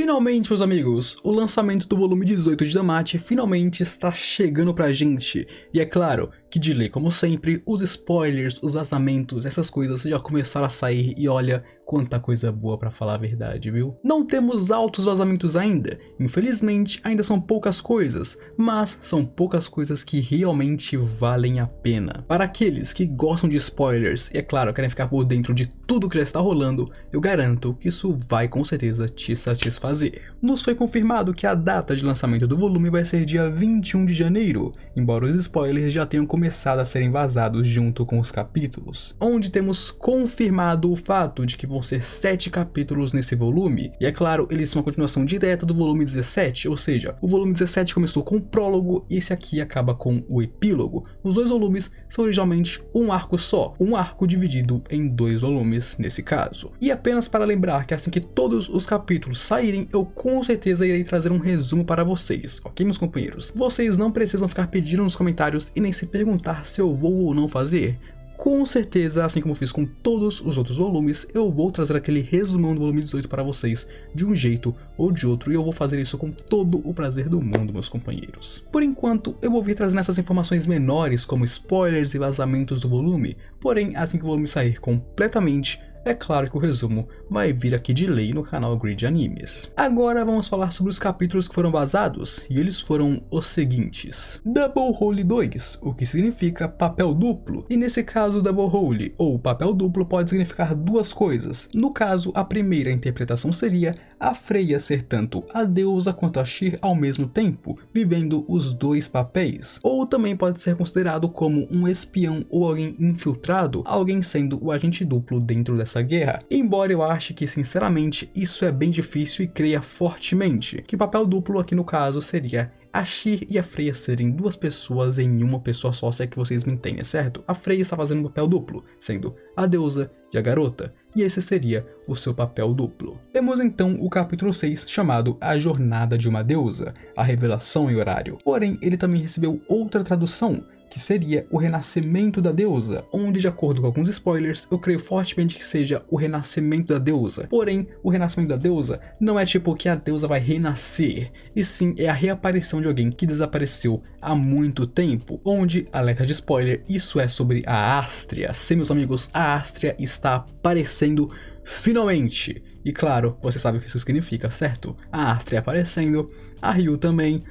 Finalmente, meus amigos, o lançamento do volume 18 de DAMATE finalmente está chegando pra gente. E é claro que de lei, como sempre, os spoilers, os vazamentos, essas coisas já começaram a sair e olha quanta coisa boa pra falar a verdade, viu? Não temos altos vazamentos ainda, infelizmente ainda são poucas coisas, mas são poucas coisas que realmente valem a pena. Para aqueles que gostam de spoilers e é claro, querem ficar por dentro de tudo que já está rolando, eu garanto que isso vai com certeza te satisfazer. Nos foi confirmado que a data de lançamento do volume vai ser dia 21 de janeiro, embora os spoilers já tenham começado a serem vazados junto com os capítulos, onde temos confirmado o fato de que vão ser 7 capítulos nesse volume, e é claro, eles são a continuação direta do volume 17, ou seja, o volume 17 começou com o prólogo e esse aqui acaba com o epílogo. Os dois volumes são originalmente um arco só, um arco dividido em 2 volumes nesse caso. E apenas para lembrar que assim que todos os capítulos saírem, eu com certeza irei trazer um resumo para vocês, ok, meus companheiros? Vocês não precisam ficar pedindo nos comentários e nem se perguntar se eu vou ou não fazer. Com certeza, assim como eu fiz com todos os outros volumes, eu vou trazer aquele resumão do volume 18 para vocês de um jeito ou de outro, e eu vou fazer isso com todo o prazer do mundo, meus companheiros. Por enquanto, eu vou vir trazendo essas informações menores, como spoilers e vazamentos do volume, porém, assim que o volume sair completamente, é claro que o resumo vai vir aqui de lei no canal Grid Animes. Agora vamos falar sobre os capítulos que foram vazados, e eles foram os seguintes. Double Hole 2, o que significa papel duplo, e nesse caso Double Hole, ou papel duplo, pode significar duas coisas. No caso, a primeira interpretação seria a Freya ser tanto a deusa quanto a Sheer ao mesmo tempo, vivendo os dois papéis. Ou também pode ser considerado como um espião ou alguém infiltrado, alguém sendo o agente duplo dentro dessa guerra, embora eu ache que sinceramente isso é bem difícil e creia fortemente que o papel duplo aqui no caso seria a Sheer e a Freya serem duas pessoas em uma pessoa só, se é que vocês me entendem, certo? A Freya está fazendo um papel duplo, sendo a deusa e a garota, e esse seria o seu papel duplo. Temos então o capítulo 6, chamado A Jornada de uma Deusa, a Revelação em Horário, porém ele também recebeu outra tradução, que seria o renascimento da deusa, onde de acordo com alguns spoilers, eu creio fortemente que seja o renascimento da deusa. Porém, o renascimento da deusa não é tipo que a deusa vai renascer, e sim é a reaparição de alguém que desapareceu há muito tempo, onde, alerta de spoiler, isso é sobre a Astria. Sim, meus amigos, a Astria está aparecendo finalmente. E claro, você sabe o que isso significa, certo? A Astria aparecendo, a Ryu também.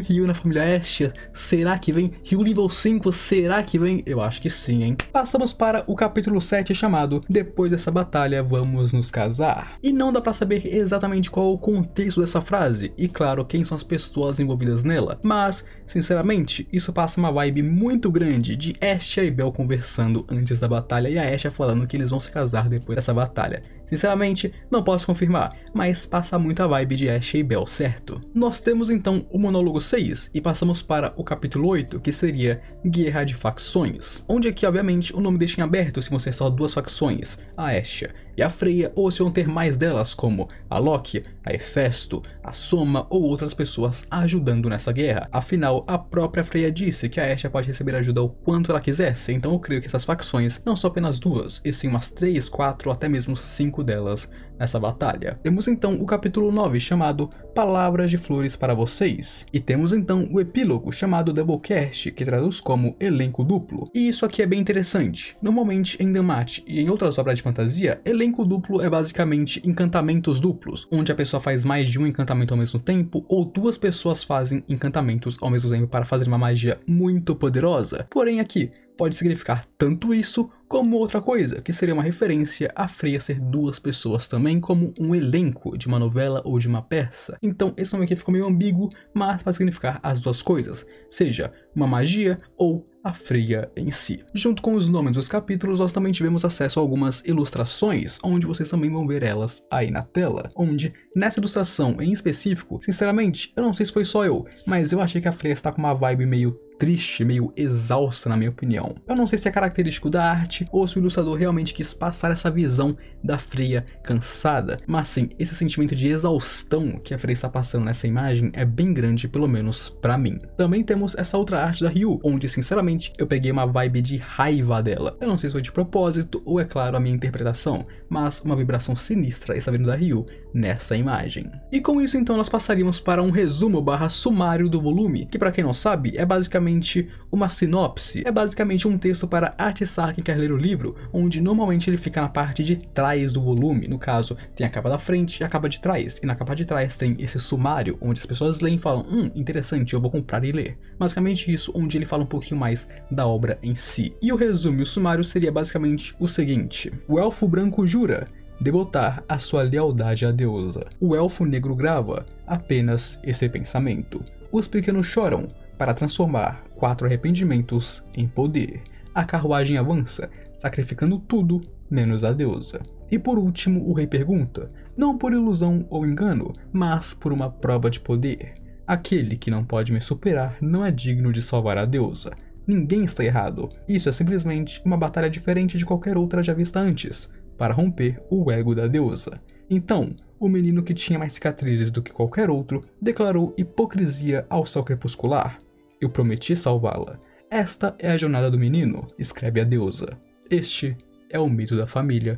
Ryu na família Ashe, será que vem? Ryu nível 5, será que vem? Eu acho que sim, hein? Passamos para o capítulo 7 chamado Depois dessa batalha vamos nos casar. E não dá pra saber exatamente qual é o contexto dessa frase, e claro, quem são as pessoas envolvidas nela, mas, sinceramente, isso passa uma vibe muito grande de Ashe e Bell conversando antes da batalha e a Ashe falando que eles vão se casar depois dessa batalha. Sinceramente, não posso confirmar, mas passa muito a vibe de Ashe e Bell, certo? Nós temos então o monólogo 6 e passamos para o capítulo 8, que seria Guerra de Facções, onde aqui obviamente o nome deixa em aberto se vão ser só duas facções, a Ashe e a Freya, ou se vão ter mais delas como a Loki, a Hefesto, a Soma ou outras pessoas ajudando nessa guerra. Afinal, a própria Freya disse que a Ashe pode receber ajuda o quanto ela quisesse, então eu creio que essas facções não são apenas duas, e sim umas 3, 4 ou até mesmo 5 delas nessa batalha. Temos então o capítulo 9 chamado Palavras de Flores para Vocês, e temos então o epílogo chamado Doublecast, que traduz como elenco duplo. E isso aqui é bem interessante. Normalmente em DAMATE e em outras obras de fantasia, elenco duplo é basicamente encantamentos duplos, onde a pessoa faz mais de um encantamento ao mesmo tempo, ou duas pessoas fazem encantamentos ao mesmo tempo para fazer uma magia muito poderosa. Porém aqui, pode significar tanto isso como outra coisa, que seria uma referência a Freya ser duas pessoas também, como um elenco de uma novela ou de uma peça. Então esse nome aqui ficou meio ambíguo, mas pode significar as duas coisas, seja uma magia ou a Freya em si. Junto com os nomes dos capítulos, nós também tivemos acesso a algumas ilustrações, onde vocês também vão ver elas aí na tela, onde nessa ilustração em específico, sinceramente, eu não sei se foi só eu, mas eu achei que a Freya está com uma vibe meio triste, meio exausta na minha opinião. Eu não sei se é característico da arte ou se o ilustrador realmente quis passar essa visão da Freya cansada, mas sim, esse sentimento de exaustão que a Freya está passando nessa imagem é bem grande, pelo menos pra mim. Também temos essa outra arte da Ryu, onde sinceramente eu peguei uma vibe de raiva dela. Eu não sei se foi de propósito ou é claro a minha interpretação, mas uma vibração sinistra está vindo da Ryu nessa imagem. E com isso então nós passaríamos para um resumo / sumário do volume, que pra quem não sabe é basicamente uma sinopse, é basicamente um texto para atiçar quem quer ler o livro, onde normalmente ele fica na parte de trás do volume. No caso, tem a capa da frente e a capa de trás, e na capa de trás tem esse sumário, onde as pessoas leem e falam, interessante, eu vou comprar e ler. Basicamente isso, onde ele fala um pouquinho mais da obra em si. E o resumo e o sumário seria basicamente o seguinte: o elfo branco jura devotar a sua lealdade à deusa. O elfo negro grava apenas esse pensamento. Os pequenos choram para transformar 4 arrependimentos em poder. A carruagem avança, sacrificando tudo menos a deusa. E por último, o rei pergunta, não por ilusão ou engano, mas por uma prova de poder. Aquele que não pode me superar não é digno de salvar a deusa. Ninguém está errado. Isso é simplesmente uma batalha diferente de qualquer outra já vista antes, para romper o ego da deusa. Então, o menino que tinha mais cicatrizes do que qualquer outro declarou hipocrisia ao sol crepuscular. Eu prometi salvá-la. Esta é a jornada do menino, escreve a deusa. Este é o mito da família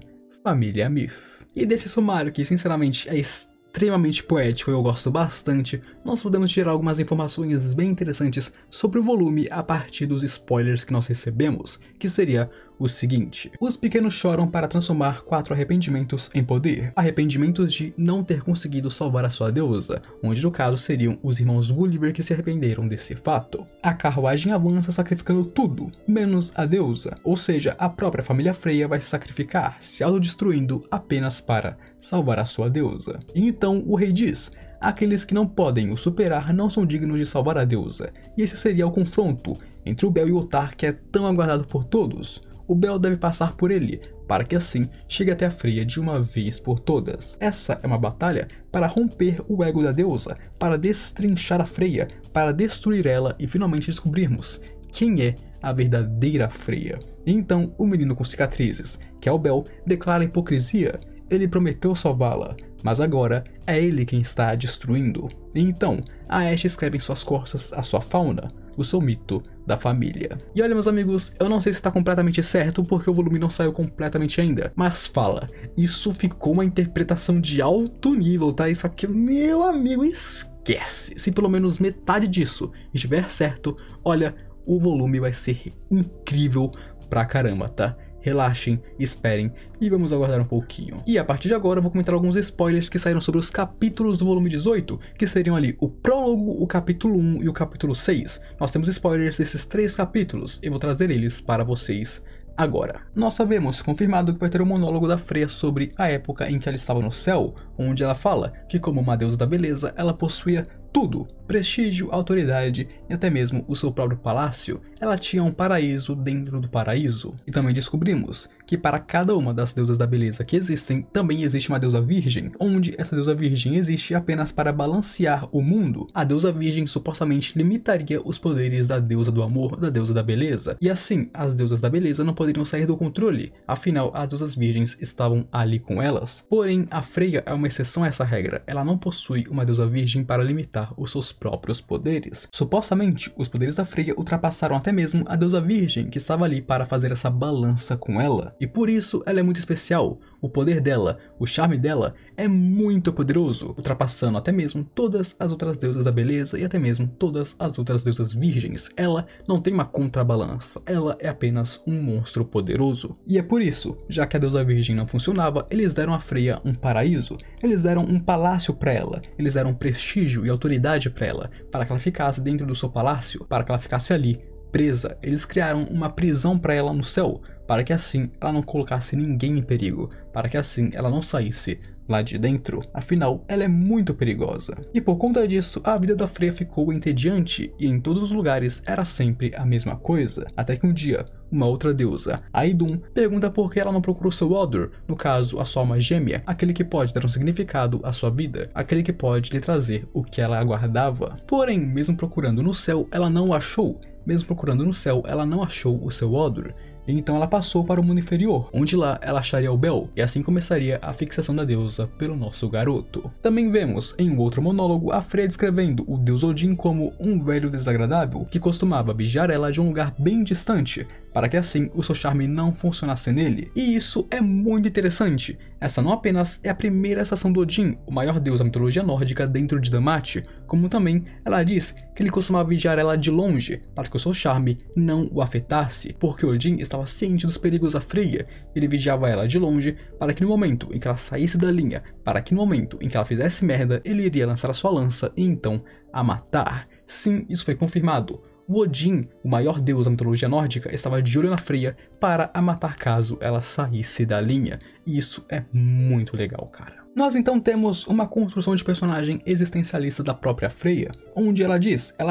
Myth. E desse sumário que sinceramente é extremamente poético e eu gosto bastante, nós podemos tirar algumas informações bem interessantes sobre o volume a partir dos spoilers que nós recebemos, que seria o seguinte: os pequenos choram para transformar 4 arrependimentos em poder. Arrependimentos de não ter conseguido salvar a sua deusa, onde no caso seriam os irmãos Gulliver que se arrependeram desse fato. A carruagem avança sacrificando tudo, menos a deusa, ou seja, a própria família Freya vai se sacrificar, se autodestruindo apenas para salvar a sua deusa. E então o rei diz: aqueles que não podem o superar não são dignos de salvar a deusa. E esse seria o confronto entre o Bel e o Ottar que é tão aguardado por todos. O Bel deve passar por ele, para que assim chegue até a Freya de uma vez por todas. Essa é uma batalha para romper o ego da deusa, para destrinchar a Freya, para destruir ela e finalmente descobrirmos quem é a verdadeira Freya. E então o menino com cicatrizes, que é o Bel, declara a hipocrisia. Ele prometeu salvá-la, mas agora é ele quem está a destruindo. E então, a Ashe escreve em suas costas a sua fauna, o seu mito da família. E olha, meus amigos, eu não sei se está completamente certo porque o volume não saiu completamente ainda, mas fala, isso ficou uma interpretação de alto nível, tá? Isso aqui, meu amigo, esquece. Se pelo menos metade disso estiver certo, olha, o volume vai ser incrível pra caramba, tá? Relaxem, esperem e vamos aguardar um pouquinho. E a partir de agora eu vou comentar alguns spoilers que saíram sobre os capítulos do volume 18, que seriam ali o prólogo, o capítulo 1 e o capítulo 6. Nós temos spoilers desses 3 capítulos e vou trazer eles para vocês agora. Nós sabemos, confirmado, que vai ter um monólogo da Freya sobre a época em que ela estava no céu, onde ela fala que como uma deusa da beleza, ela possuía tudo, prestígio, autoridade e até mesmo o seu próprio palácio. Ela tinha um paraíso dentro do paraíso. E também descobrimos que para cada uma das deusas da beleza que existem, também existe uma deusa virgem, onde essa deusa virgem existe apenas para balancear o mundo. A deusa virgem supostamente limitaria os poderes da deusa do amor, da deusa da beleza, e assim, as deusas da beleza não poderiam sair do controle, afinal as deusas virgens estavam ali com elas. Porém, a Freya é uma exceção a essa regra, ela não possui uma deusa virgem para limitar os seus próprios poderes. Supostamente, os poderes da Freya ultrapassaram até mesmo a deusa virgem que estava ali para fazer essa balança com ela. E por isso ela é muito especial. O poder dela, o charme dela é muito poderoso, ultrapassando até mesmo todas as outras deusas da beleza e até mesmo todas as outras deusas virgens. Ela não tem uma contrabalança, ela é apenas um monstro poderoso. E é por isso, já que a deusa virgem não funcionava, eles deram a Freya um paraíso, eles deram um palácio para ela, eles deram prestígio e autoridade para ela, para que ela ficasse dentro do seu palácio, para que ela ficasse ali, presa. Eles criaram uma prisão para ela no céu, para que assim ela não colocasse ninguém em perigo, para que assim ela não saísse lá de dentro, afinal ela é muito perigosa. E por conta disso, a vida da Freya ficou entediante e em todos os lugares era sempre a mesma coisa, até que um dia, uma outra deusa, a Idun, pergunta por que ela não procurou seu Other, no caso a sua alma gêmea, aquele que pode dar um significado à sua vida, aquele que pode lhe trazer o que ela aguardava. Porém, mesmo procurando no céu, ela não o achou. Mesmo procurando no céu, ela não achou o seu Other. Então ela passou para o mundo inferior, onde lá ela acharia o Bel, e assim começaria a fixação da deusa pelo nosso garoto. Também vemos, em um outro monólogo, a Freya descrevendo o deus Odin como um velho desagradável, que costumava vigiar ela de um lugar bem distante, para que assim o seu charme não funcionasse nele. E isso é muito interessante. Essa não apenas é a primeira estação do Odin, o maior deus da mitologia nórdica dentro de Damath, como também ela diz que ele costumava vigiar ela de longe, para que o seu charme não o afetasse, porque Odin estava ciente dos perigos da Freya. Ele vigiava ela de longe para que no momento em que ela saísse da linha, para que no momento em que ela fizesse merda, ele iria lançar a sua lança e então a matar. Sim, isso foi confirmado. O Odin, o maior deus da mitologia nórdica, estava de olho na Freya para a matar caso ela saísse da linha. E isso é muito legal, cara. Nós então temos uma construção de personagem existencialista da própria Freya, onde ela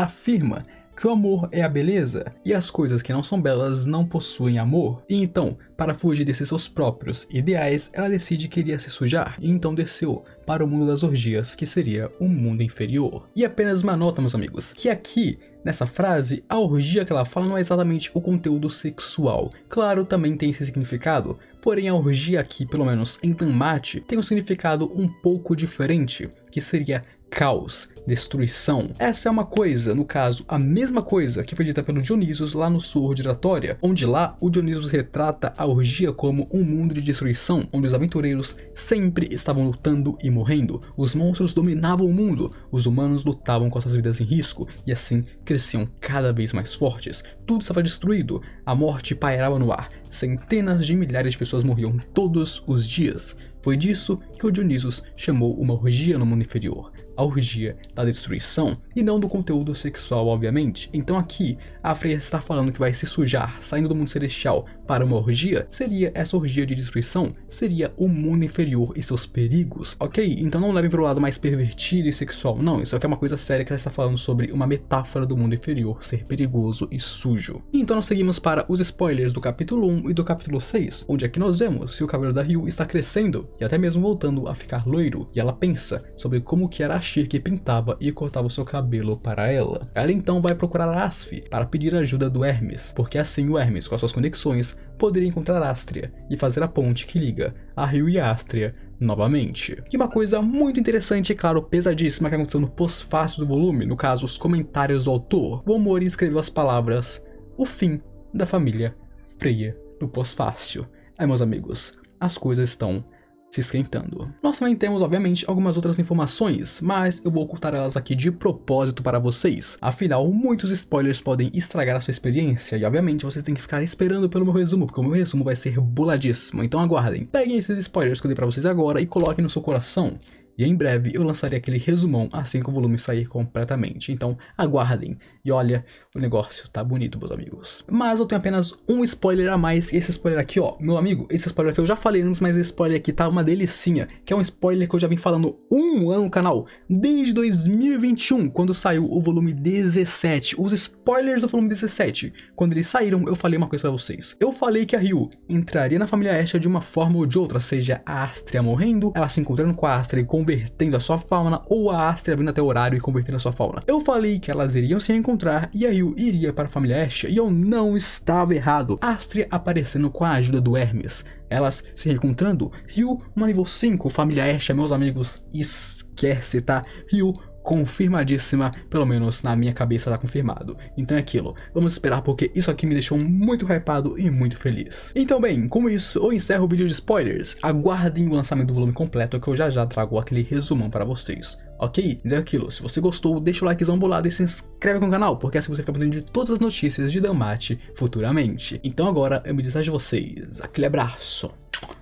afirma que o amor é a beleza, e as coisas que não são belas não possuem amor. E então, para fugir desses seus próprios ideais, ela decide que iria se sujar, e então desceu para o mundo das orgias, que seria o mundo inferior. E apenas uma nota, meus amigos, que aqui, nessa frase, a orgia que ela fala não é exatamente o conteúdo sexual. Claro, também tem esse significado, porém a orgia aqui, pelo menos em Damath, tem um significado um pouco diferente, que seria caos, destruição. Essa é uma coisa, no caso, a mesma coisa que foi dita pelo Dionysius lá no Surro de Oratória, onde lá o Dionysius retrata a orgia como um mundo de destruição, onde os aventureiros sempre estavam lutando e morrendo, os monstros dominavam o mundo, os humanos lutavam com suas vidas em risco e assim cresciam cada vez mais fortes, tudo estava destruído, a morte pairava no ar, centenas de milhares de pessoas morriam todos os dias. Foi disso que o Dionysius chamou uma orgia no mundo inferior, a orgia da destruição, e não do conteúdo sexual, obviamente. Então aqui, a Freya está falando que vai se sujar, saindo do mundo celestial para uma orgia, seria essa orgia de destruição, seria o mundo inferior e seus perigos, ok? Então não levem para o lado mais pervertido e sexual, não, isso aqui é uma coisa séria que ela está falando sobre uma metáfora do mundo inferior ser perigoso e sujo. E então nós seguimos para os spoilers do capítulo 1 e do capítulo 6, onde aqui nós vemos que o cabelo da Ryu está crescendo, e até mesmo voltando a ficar loiro, e ela pensa sobre como que era a Sheer que pintava e cortava o seu cabelo para ela. Ela então vai procurar a Asfi para pedir ajuda do Hermes, porque assim o Hermes, com as suas conexões, poderia encontrar Astria e fazer a ponte que liga a Ryu e a Astria novamente. E uma coisa muito interessante e claro, pesadíssima que aconteceu no pós-fácil do volume, no caso os comentários do autor, o Omori escreveu as palavras: o fim da família Freya no pós-fácil. Aí, meus amigos, as coisas estão se esquentando. Nós também temos, obviamente, algumas outras informações, mas eu vou ocultar elas aqui de propósito para vocês. Afinal, muitos spoilers podem estragar a sua experiência e, obviamente, vocês têm que ficar esperando pelo meu resumo, porque o meu resumo vai ser boladíssimo. Então aguardem. Peguem esses spoilers que eu dei para vocês agora e coloquem no seu coração. E em breve eu lançarei aquele resumão assim que o volume sair completamente. Então aguardem. E olha, o negócio tá bonito, meus amigos. Mas eu tenho apenas um spoiler a mais. E esse spoiler aqui, ó, meu amigo, esse spoiler aqui eu já falei antes, mas esse spoiler aqui tá uma delicinha. Que é um spoiler que eu já vim falando um ano no canal. Desde 2021, quando saiu o volume 17. Os spoilers do volume 17. Quando eles saíram, eu falei uma coisa pra vocês. Eu falei que a Ryu entraria na família Asher de uma forma ou de outra. Seja a Astria morrendo, ela se encontrando com a Astria e convertendo a sua fauna, ou a Astria vindo até o horário e convertendo a sua fauna. Eu falei que elas iriam se reencontrar e a Ryu iria para a família Asher, e eu não estava errado. Astria aparecendo com a ajuda do Hermes, elas se reencontrando, Ryu uma nível 5, família Asher, meus amigos, esquece, tá? Ryu confirmadíssima, pelo menos na minha cabeça tá confirmado. Então é aquilo, vamos esperar porque isso aqui me deixou muito hypado e muito feliz. Então bem, com isso eu encerro o vídeo de spoilers, aguardem o lançamento do volume completo que eu já trago aquele resumão para vocês. Ok? Então é aquilo, se você gostou, deixa o likezão bolado e se inscreve no canal, porque assim você fica sabendo de todas as notícias de Damath futuramente. Então agora eu me despeço de vocês, aquele abraço,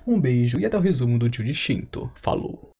um beijo e até o resumo do Dia Distinto. Falou!